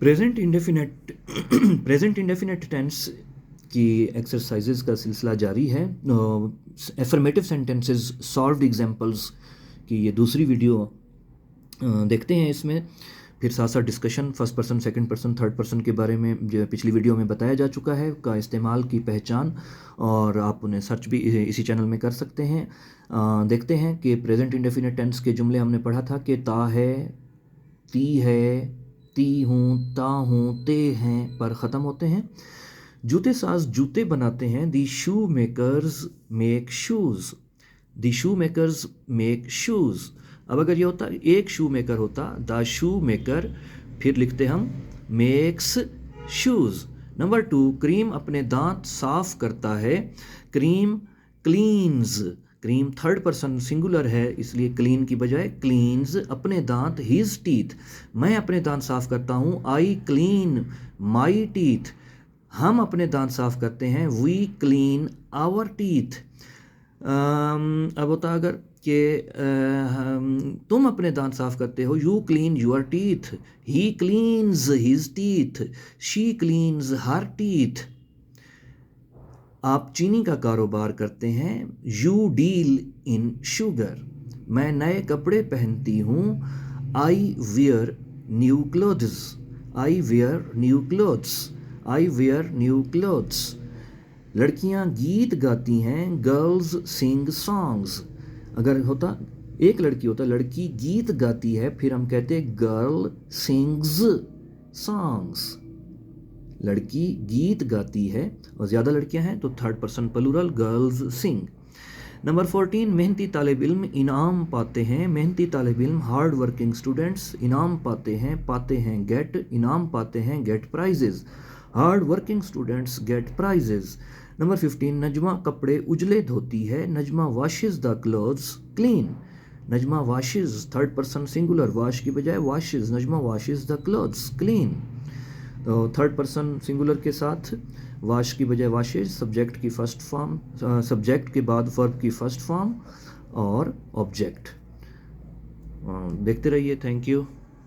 Present indefinite present indefinite tense की exercises का सिलसिला जारी है। एफर्मेटिव सेंटेंसेस सॉल्व्ड एग्जांपल्स की ये दूसरी वीडियो देखते हैं। इसमें फिर साथ साथ discussion first person, second person, third person के बारे में जो पिछली वीडियो में बताया जा चुका है का इस्तेमाल की पहचान, और आप उन्हें सर्च भी इसी चैनल में कर सकते हैं। देखते हैं कि प्रेजेंट इंडेफिनेट टेंस के जुमले हमने पढ़ा था कि ता है, ती है, ती हूँ, ता हूँ, ते हैं पर ख़त्म होते हैं। जूते साज जूते बनाते हैं। दी शू मेकर्स मेक शूज़, दी शू मेकर्स मेक शूज़। अब अगर ये होता एक शू मेकर होता, द शू मेकर, फिर लिखते हम मेक्स शूज़। नंबर 2, क्रीम अपने दांत साफ करता है। Cream cleans, cream third person singular है इसलिए क्लीन की बजाय क्लीन्स अपने दांत हिज टीथ। मैं अपने दांत साफ करता हूँ। I clean my teeth. हम अपने दांत साफ करते हैं। We clean our teeth. अब होता अगर कि तुम अपने दांत साफ करते हो। You clean your teeth. He cleans his teeth. She cleans her teeth. आप चीनी का कारोबार करते हैं। You deal in sugar. मैं नए कपड़े पहनती हूँ। I wear new clothes. I wear new clothes. I wear new clothes. लड़कियां गीत गाती हैं। Girls sing songs. अगर होता एक लड़की होता, लड़की गीत गाती है, फिर हम कहते गर्ल सिंग्स सॉन्ग्स। लड़की गीत गाती है और ज़्यादा लड़कियां हैं तो थर्ड पर्सन प्लूरल गर्ल्स सिंग। नंबर 14, मेहनती तालिब इल्म इनाम पाते हैं। मेहनती तालिब इल्म हार्ड वर्किंग स्टूडेंट्स इनाम पाते हैं गेट, इनाम पाते हैं get prizes. Hard working students get prizes. Number 15, Najma कपड़े उजले धोती है। Najma washes the clothes clean. Najma washes third person singular, wash की बजाय washes. Najma washes the clothes clean. तो थर्ड पर्सन सिंगुलर के साथ वॉश की बजाय वॉशेज, सब्जेक्ट की फर्स्ट फॉर्म, सब्जेक्ट के बाद वर्ब की फर्स्ट फॉर्म और ऑब्जेक्ट। देखते रहिए। Thank you.